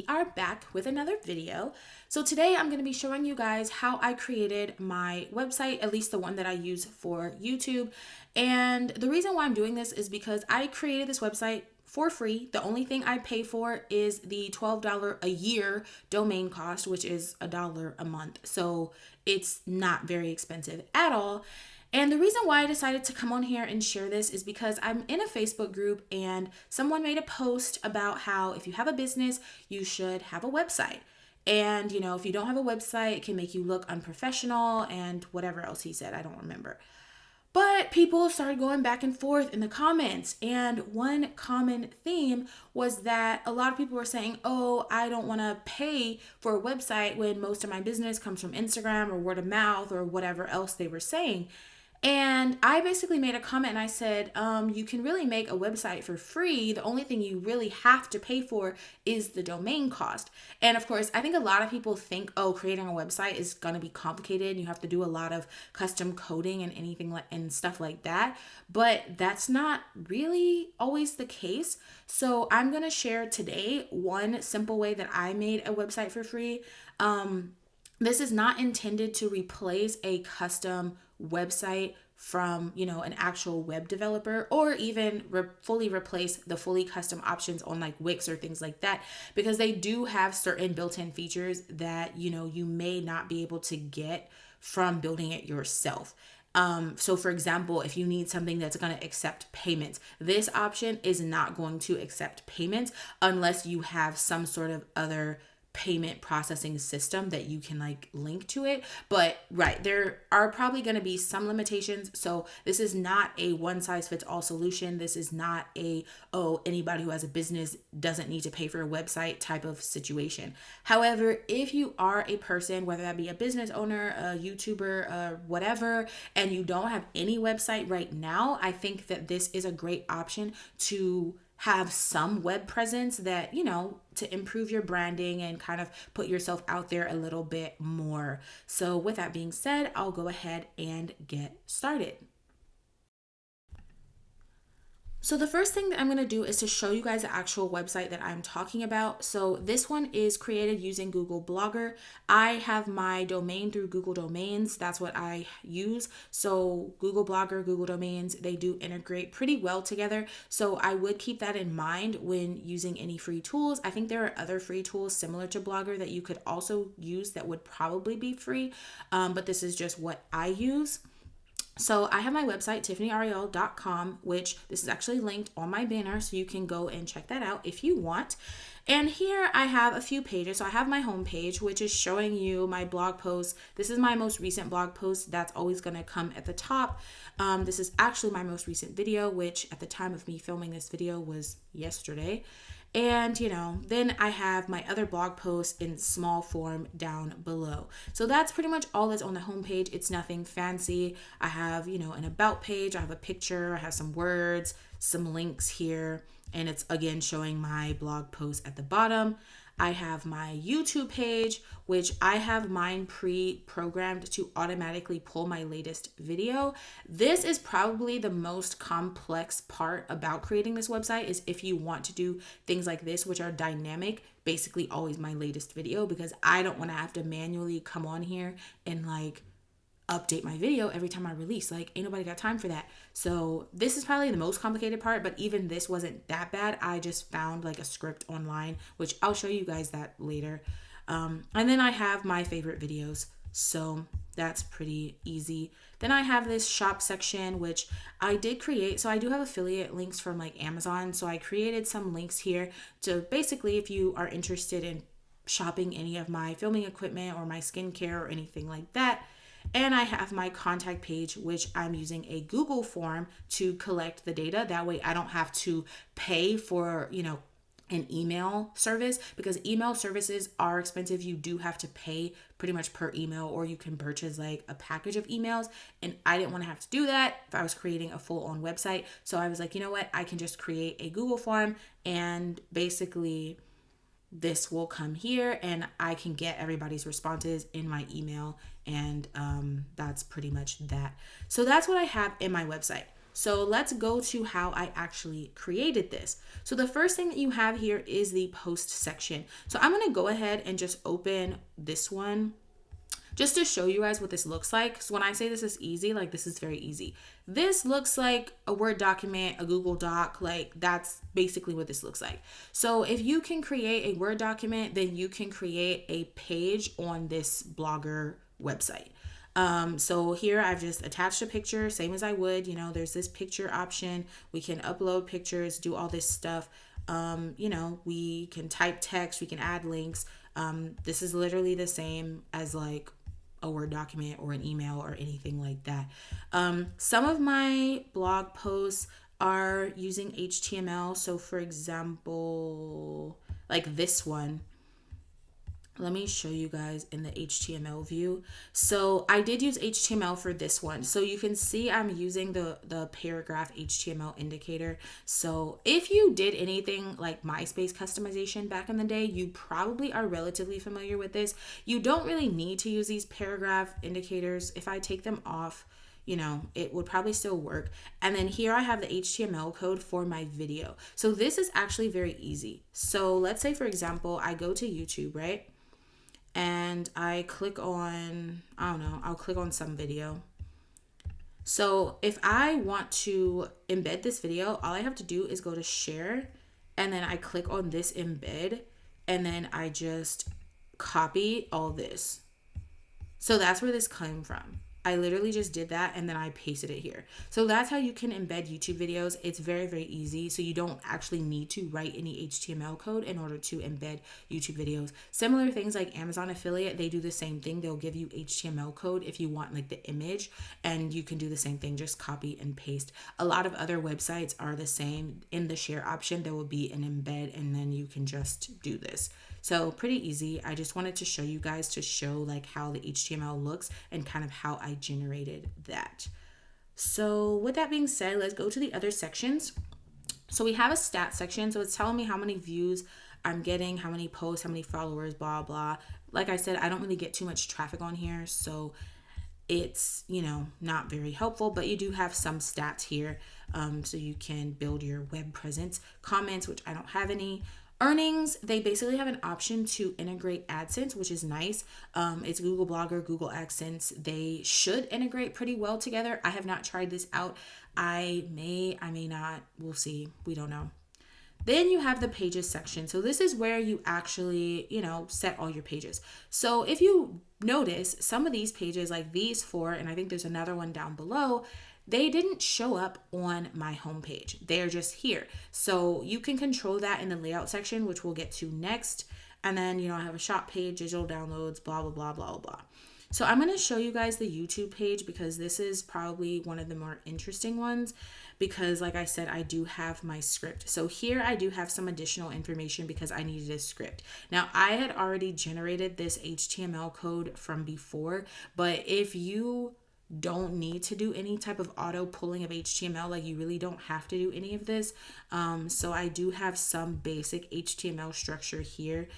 are back with another video. So today I'm going to be showing you guys how I created my website, at least the one that I use for YouTube. And the reason why I'm doing this is because I created this website for free. The only thing I pay for is the $12 a year domain cost, which is $1 a month. So it's not very expensive at all. And the reason why I decided to come on here and share this is because I'm in a Facebook group and someone made a post about how if you have a business, you should have a website. And, if you don't have a website, it can make you look unprofessional and whatever else he said, I don't remember. But people started going back and forth in the comments. And one common theme was that a lot of people were saying, oh, I don't want to pay for a website when most of my business comes from Instagram or word of mouth or whatever else they were saying. And I basically made a comment and I said, you can really make a website for free. The only thing you really have to pay for is the domain cost. And of course, I think a lot of people think, oh, creating a website is going to be complicated. You have to do a lot of custom coding and and stuff like that. But that's not really always the case. So I'm going to share today one simple way that I made a website for free. This is not intended to replace a custom website from, an actual web developer or even fully replace the fully custom options on like Wix or things like that, because they do have certain built-in features that, you may not be able to get from building it yourself. So for example, if you need something that's going to accept payments, this option is not going to accept payments unless you have some sort of other payment processing system that you can link to it. But right, there are probably going to be some limitations. So this is not a one size fits all solution. This is not anybody who has a business doesn't need to pay for a website type of situation. However, if you are a person, whether that be a business owner, a YouTuber, whatever, and you don't have any website right now, I think that this is a great option to have some web presence that, to improve your branding and kind of put yourself out there a little bit more. So with that being said, I'll go ahead and get started. So the first thing that I'm going to do is to show you guys the actual website that I'm talking about. So this one is created using Google Blogger. I have my domain through Google Domains. That's what I use. So Google Blogger, Google Domains, they do integrate pretty well together. So I would keep that in mind when using any free tools. I think there are other free tools similar to Blogger that you could also use that would probably be free. But this is just what I use. So I have my website, tiffanyarielle.com, which this is actually linked on my banner, so you can go and check that out if you want. And here I have a few pages. So I have my home page, which is showing you my blog posts. This is my most recent blog post. That's always going to come at the top. This is actually my most recent video, which at the time of me filming this video was yesterday. And, then I have my other blog posts in small form down below. So that's pretty much all that's on the homepage. It's nothing fancy. I have, an about page. I have a picture. I have some words, some links here. And it's again showing my blog post at the bottom. I have my YouTube page, which I have mine pre-programmed to automatically pull my latest video. This is probably the most complex part about creating this website, is if you want to do things like this, which are dynamic, basically always my latest video, because I don't want to have to manually come on here and update my video every time I release. Ain't nobody got time for that. So this is probably the most complicated part, but even this wasn't that bad. I just found a script online, which I'll show you guys that later. And then I have my favorite videos. So that's pretty easy. Then I have this shop section, which I did create. So I do have affiliate links from Amazon. So I created some links here to basically, if you are interested in shopping any of my filming equipment or my skincare or anything like that. And I have my contact page, which I'm using a Google form to collect the data. That way I don't have to pay for, an email service, because email services are expensive. You do have to pay pretty much per email, or you can purchase a package of emails. And I didn't want to have to do that if I was creating a full-on website. So I was like, you know what? I can just create a Google form, and basically this will come here and I can get everybody's responses in my email. And that's pretty much that. So that's what I have in my website. So let's go to how I actually created this. So the first thing that you have here is the post section. So I'm going to go ahead and just open this one just to show you guys what this looks like. So when I say this is easy, like this is very easy. This looks like a Word document, a Google Doc, like that's basically what this looks like. So if you can create a Word document, then you can create a page on this Blogger website. So here I've just attached a picture, same as I would, there's this picture option. We can upload pictures, do all this stuff. We can type text, we can add links. This is literally the same as like a Word document or an email or anything like that. Some of my blog posts are using HTML. So for example, like this one, let me show you guys in the HTML view. So I did use HTML for this one. So you can see I'm using the paragraph HTML indicator. So if you did anything like MySpace customization back in the day, you probably are relatively familiar with this. You don't really need to use these paragraph indicators. If I take them off, it would probably still work. And then here I have the HTML code for my video. So this is actually very easy. So let's say, for example, I go to YouTube, right? And I click on, I'll click on some video. So if I want to embed this video, all I have to do is go to share, and then I click on this embed, and then I just copy all this. So that's where this came from. I literally just did that and then I pasted it here. So that's how you can embed YouTube videos. It's very, very easy. So you don't actually need to write any HTML code in order to embed YouTube videos. Similar things like Amazon affiliate, they do the same thing. They'll give you HTML code if you want like the image, and you can do the same thing, just copy and paste. A lot of other websites are the same. In the share option, there will be an embed, and then you can just do this. So pretty easy. I just wanted to show you guys to show like how the HTML looks and kind of how I generated that. So with that being said, let's go to the other sections. So we have a stats section. So it's telling me how many views I'm getting, how many posts, how many followers, blah, blah. Like I said, I don't really get too much traffic on here. So it's, not very helpful, but you do have some stats here. So you can build your web presence. Comments, which I don't have any. Earnings, they basically have an option to integrate AdSense, which is nice. It's Google Blogger, Google AdSense. They should integrate pretty well together. I have not tried this out. I may not. We'll see. We don't know. Then you have the pages section. So this is where you actually, set all your pages. So if you notice, some of these pages, like these four, and I think there's another one down below, they didn't show up on my homepage. They're just here. So you can control that in the layout section, which we'll get to next. And then, I have a shop page, digital downloads, blah, blah, blah, blah, blah. So I'm going to show you guys the YouTube page because this is probably one of the more interesting ones because like I said, I do have my script. So here I do have some additional information because I needed a script. Now I had already generated this HTML code from before, but if you don't need to do any type of auto pulling of HTML, like you really don't have to do any of this. So I do have some basic HTML structure here,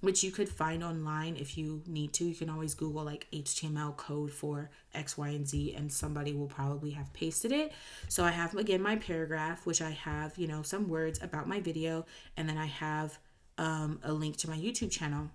which you could find online if you need to. You can always Google like HTML code for X, Y, and Z, and somebody will probably have pasted it. So I have, again, my paragraph, which I have, some words about my video, and then I have a link to my YouTube channel.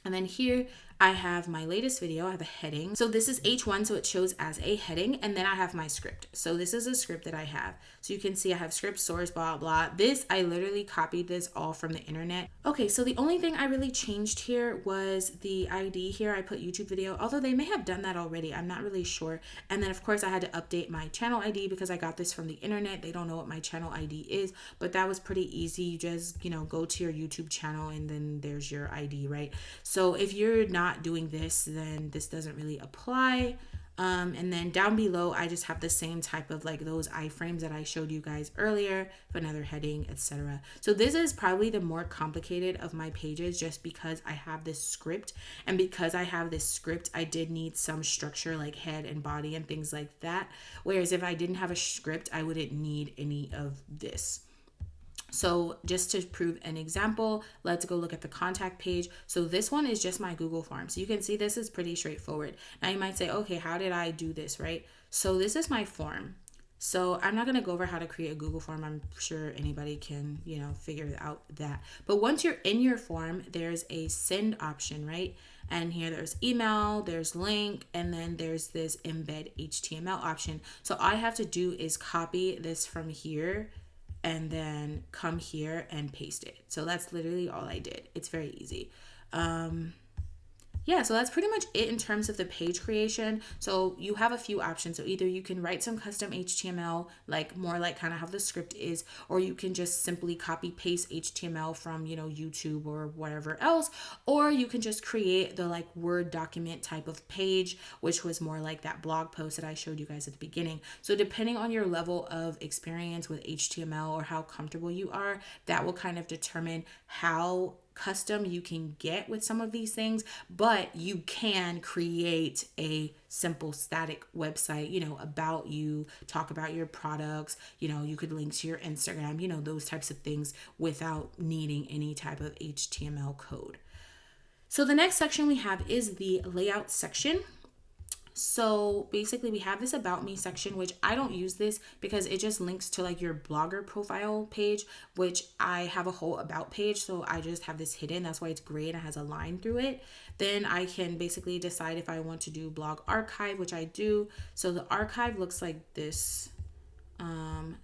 And then here I have my latest video. I have a heading. So this is H1, so it shows as a heading. And then I have my script. So this is a script that I have. So you can see I have script, source, blah, blah. This, I literally copied this all from the internet. Okay, so the only thing I really changed here was the ID here. I put YouTube video, although they may have done that already. I'm not really sure. And then of course I had to update my channel ID because I got this from the internet. They don't know what my channel ID is, but that was pretty easy. You just, go to your YouTube channel and then there's your ID, right? So if you're not doing this, then this doesn't really apply. And then down below, I just have the same type of like those iframes that I showed you guys earlier, another heading, etc. So this is probably the more complicated of my pages just because I have this script. And because I have this script, I did need some structure like head and body and things like that. Whereas if I didn't have a script, I wouldn't need any of this. So just to prove an example, let's go look at the contact page. So this one is just my Google form. So you can see this is pretty straightforward. Now you might say, okay, how did I do this, right? So this is my form. So I'm not going to go over how to create a Google form. I'm sure anybody can, figure out that. But once you're in your form, there's a send option, right? And here there's email, there's link, and then there's this embed HTML option. So all I have to do is copy this from here and then come here and paste it. So that's literally all I did. It's very easy. Yeah, so that's pretty much it in terms of the page creation. So you have a few options. So either you can write some custom HTML, like more like kind of how the script is, or you can just simply copy paste HTML from, YouTube or whatever else, or you can just create the like Word document type of page, which was more like that blog post that I showed you guys at the beginning. So depending on your level of experience with HTML or how comfortable you are, that will kind of determine how custom you can get with some of these things, but you can create a simple static website, about you, talk about your products, you could link to your Instagram, those types of things without needing any type of HTML code. So the next section we have is the layout section. So basically we have this about me section, which I don't use this because it just links to like your blogger profile page, which I have a whole about page. So I just have this hidden. That's why it's gray and it has a line through it. Then I can basically decide if I want to do blog archive, which I do. So the archive looks like this.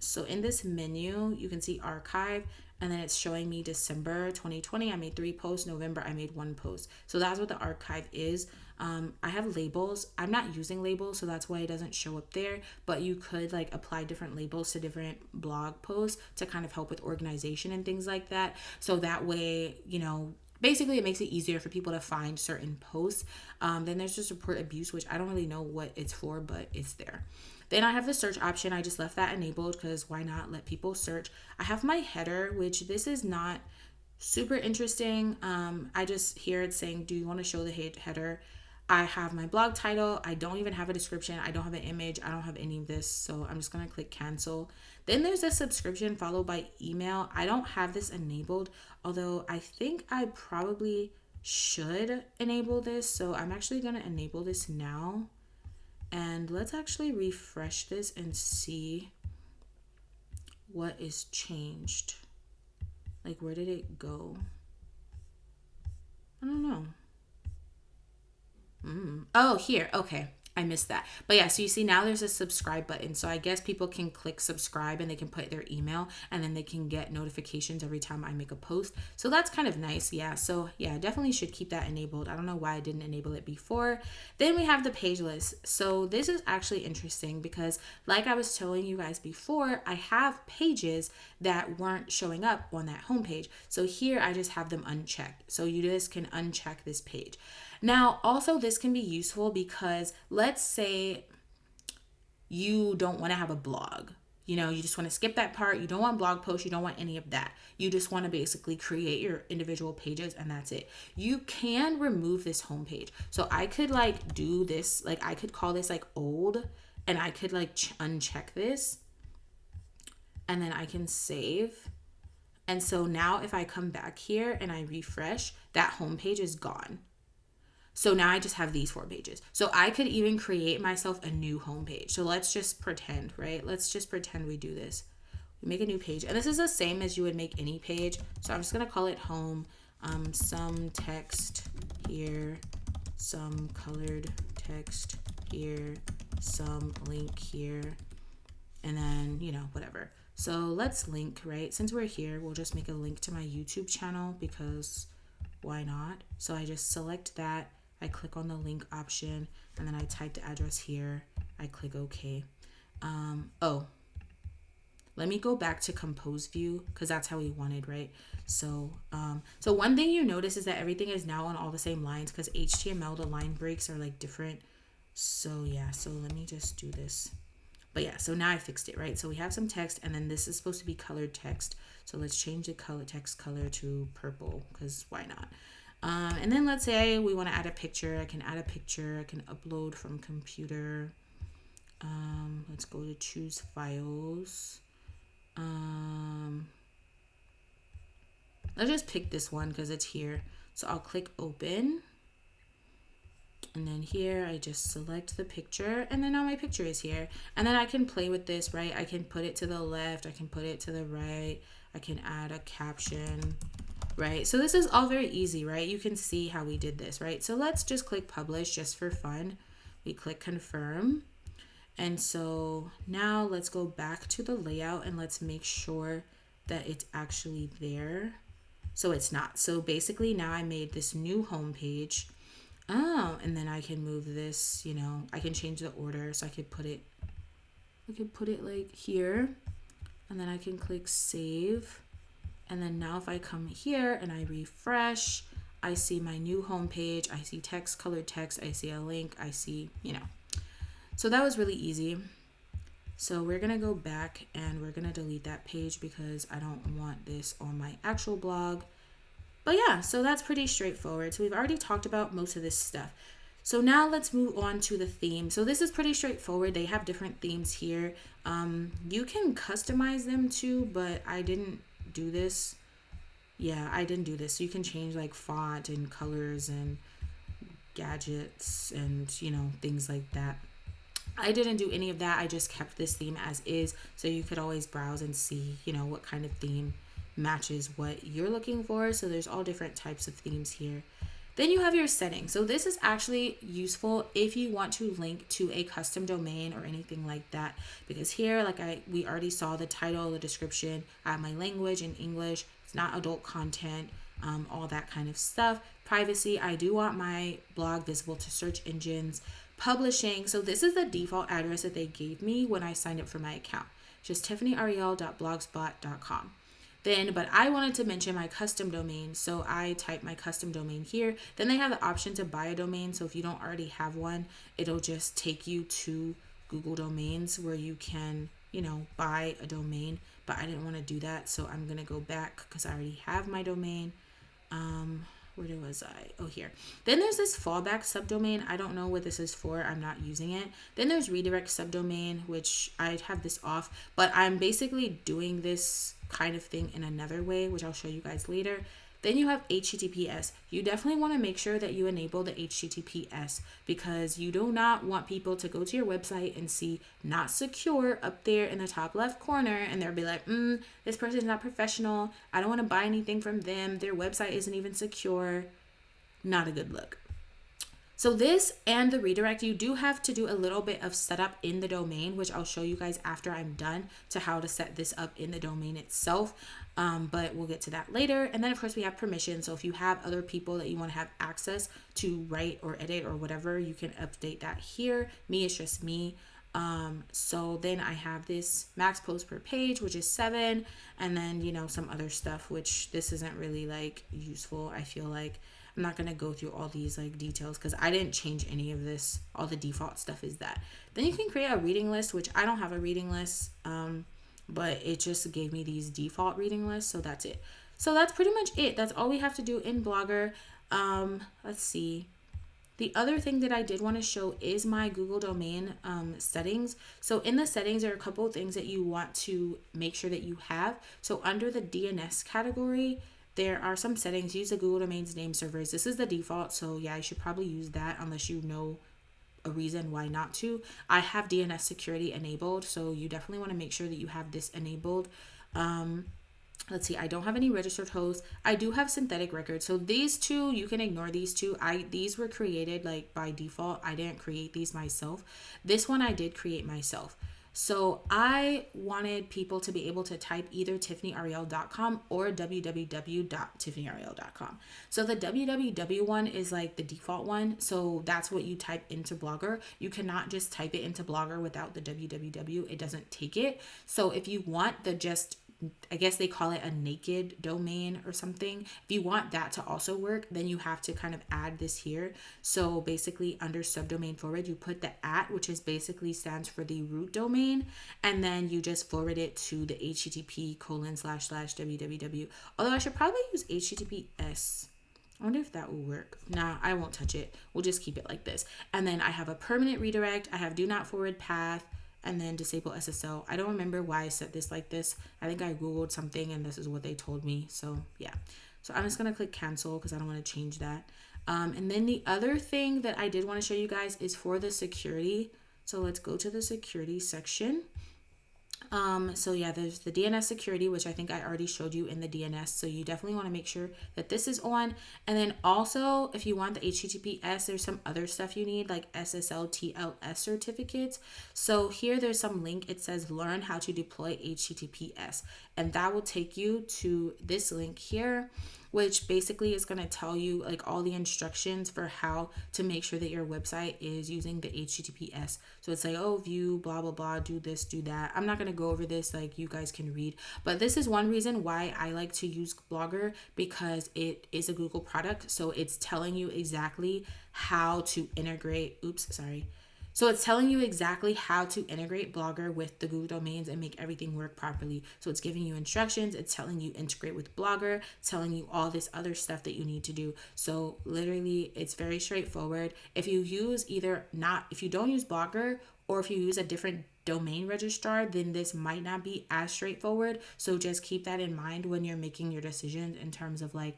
So in this menu, you can see archive, and then it's showing me December 2020. I made 3 posts. November, I made 1 post. So that's what the archive is. I have labels. I'm not using labels, so that's why it doesn't show up there. But you could like apply different labels to different blog posts to kind of help with organization and things like that. So that way, basically it makes it easier for people to find certain posts. Then there's just report abuse, which I don't really know what it's for, but it's there. Then I have the search option. I just left that enabled because why not let people search. I have my header, which this is not super interesting. I just hear it saying, do you want to show the header? I have my blog title. I don't even have a description. I don't have an image. I don't have any of this. So I'm just going to click cancel. Then there's a subscription followed by email. I don't have this enabled, although I think I probably should enable this. So I'm actually going to enable this now. And let's actually refresh this and see what is changed. Like, where did it go? I don't know. Oh, here. Okay. I missed that. But yeah, so you see now there's a subscribe button. So I guess people can click subscribe and they can put their email and then they can get notifications every time I make a post. So that's kind of nice. Yeah. So yeah, definitely should keep that enabled. I don't know why I didn't enable it before. Then we have the page list. So this is actually interesting because like I was telling you guys before, I have pages that weren't showing up on that homepage. So here I just have them unchecked. So you just can uncheck this page. Now, also this can be useful because let's say you don't want to have a blog. You just want to skip that part. You don't want blog posts. You don't want any of that. You just want to basically create your individual pages and that's it. You can remove this homepage. So I could like do this, like I could call this like old and I could like uncheck this and then I can save. And so now if I come back here and I refresh, that homepage is gone. So now I just have these 4 pages. So I could even create myself a new homepage. So let's just pretend, right? Let's just pretend we do this. We make a new page. And this is the same as you would make any page. So I'm just going to call it home. Some text here, some colored text here, some link here, and then, whatever. So let's link, right? Since we're here, we'll just make a link to my YouTube channel because why not? So I just select that. I click on the link option and then I type the address here. I click OK. Let me go back to compose view because that's how we wanted, right? So one thing you notice is that everything is now on all the same lines because HTML, the line breaks are like different. So yeah, so let me just do this. But yeah, so now I fixed it, right? So we have some text and then this is supposed to be colored text. So let's change the text color to purple because why not? And then let's say we want to add a picture. I can add a picture. I can upload from computer. Let's go to choose files. Let's just pick this one because it's here. So I'll click open. And then here I just select the picture, and then now my picture is here. And then I can play with this, right? I can put it to the left, I can put it to the right, I can add a caption, right? So this is all very easy, right? You can see how we did this, right? So let's just click publish just for fun. We click confirm. And so now let's go back to the layout and let's make sure that it's actually there. So it's not. So basically now I made this new home page. Oh, and then I can move this, you know, I can change the order. So I could put it like here, and then I can click save. And then now if I come here and I refresh, I see my new home page. I see text, colored text. I see a link. I see, you know. So that was really easy. So we're going to go back and we're going to delete that page because I don't want this on my actual blog. But yeah, so that's pretty straightforward. So we've already talked about most of this stuff. So now let's move on to the theme. So this is pretty straightforward. They have different themes here. You can customize them too, but I didn't do this. Yeah, I didn't do this. So you can change like font and colors and gadgets and, you know, things like that. I didn't do any of that. I just kept this theme as is. So you could always browse and see, you know, what kind of theme matches what you're looking for. So there's all different types of themes here. Then you have your settings. So this is actually useful if you want to link to a custom domain or anything like that. Because here, like we already saw the title, the description, I have my language in English. It's not adult content, all that kind of stuff. Privacy, I do want my blog visible to search engines. Publishing, so this is the default address that they gave me when I signed up for my account. Just tiffanyarielle.blogspot.com. Then, but I wanted to mention my custom domain, so I type my custom domain here. Then they have the option to buy a domain, so if you don't already have one, it'll just take you to Google Domains where you can, you know, buy a domain. But I didn't want to do that, so I'm gonna go back because I already have my domain. Where was I? Oh, here. Then there's this fallback subdomain. I don't know what this is for. I'm not using it. Then there's redirect subdomain, which I have this off, but I'm basically doing this kind of thing in another way, which I'll show you guys later. Then you have HTTPS. You definitely want to make sure that you enable the HTTPS because you do not want people to go to your website and see not secure up there in the top left corner and they'll be like, this person is not professional. I don't want to buy anything from them. Their website isn't even secure. Not a good look. So this and the redirect, you do have to do a little bit of setup in the domain, which I'll show you guys after I'm done to how to set this up in the domain itself. But we'll get to that later. And then of course we have permission. So if you have other people that you want to have access to write or edit or whatever, you can update that here. Me, it's just me. So then I have this max post per page, which is 7. And then, you know, some other stuff, which this isn't really like useful. I feel like I'm not going to go through all these like details because I didn't change any of this. All the default stuff is that. Then you can create a reading list, which I don't have a reading list, but it just gave me these default reading lists. So that's it. So that's pretty much it. That's all we have to do in Blogger. Let's see. The other thing that I did want to show is my Google domain settings. So in the settings, there are a couple of things that you want to make sure that you have. So under the DNS category, there are some settings. Use the Google Domains name servers. This is the default. So yeah, I should probably use that unless you know a reason why not to. I have DNS security enabled. So you definitely want to make sure that you have this enabled. Let's see, I don't have any registered hosts. I do have synthetic records. So these two, you can ignore these two. These were created like by default. I didn't create these myself. This one I did create myself. So I wanted people to be able to type either tiffanyarielle.com or www.tiffanyarielle.com. So the www one is like the default one. So that's what you type into Blogger. You cannot just type it into Blogger without the www. It doesn't take it. So if you want the just, I guess they call it a naked domain or something. If you want that to also work, then you have to kind of add this here. So basically under subdomain forward, you put the @ which is basically stands for the root domain. And then you just forward it to the http://www. Although I should probably use HTTPS. I wonder if that will work. Nah, I won't touch it. We'll just keep it like this. And then I have a permanent redirect. I have do not forward path. And then disable SSL. I don't remember why I set this like this. I think I Googled something and this is what they told me. So yeah. So I'm just going to click cancel because I don't want to change that. And then the other thing that I did want to show you guys is for the security. So let's go to the security section. So yeah, there's the DNS security, which I think I already showed you in the DNS. So you definitely want to make sure that this is on. And then also, if you want the HTTPS, there's some other stuff you need, like SSL TLS certificates. So here there's some link. It says learn how to deploy HTTPS, and that will take you to this link here, which basically is going to tell you like all the instructions for how to make sure that your website is using the HTTPS. So it's like, oh, view, blah, blah, blah, do this, do that. I'm not going to go over this, like you guys can read, but this is one reason why I like to use Blogger, because it is a Google product. So it's telling you exactly how to integrate, so it's telling you exactly how to integrate Blogger with the Google domains and make everything work properly. So it's giving you instructions. It's telling you integrate with Blogger, telling you all this other stuff that you need to do. So literally, it's very straightforward. If you don't use Blogger, or if you use a different domain registrar, then this might not be as straightforward. So just keep that in mind when you're making your decisions in terms of like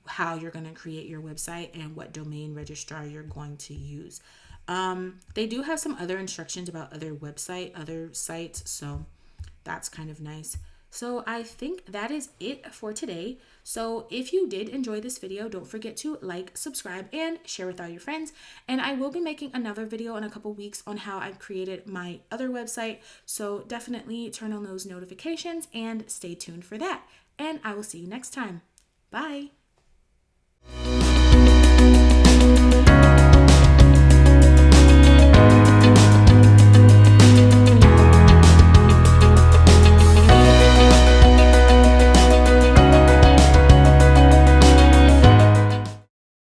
how you're going to create your website and what domain registrar you're going to use. They do have some other instructions about other sites, so that's kind of nice. So I think that is it for today. So if you did enjoy this video, don't forget to like, subscribe, and share with all your friends. And I will be making another video in a couple weeks on how I've created my other website. So definitely turn on those notifications and stay tuned for that. And I will see you next time. Bye.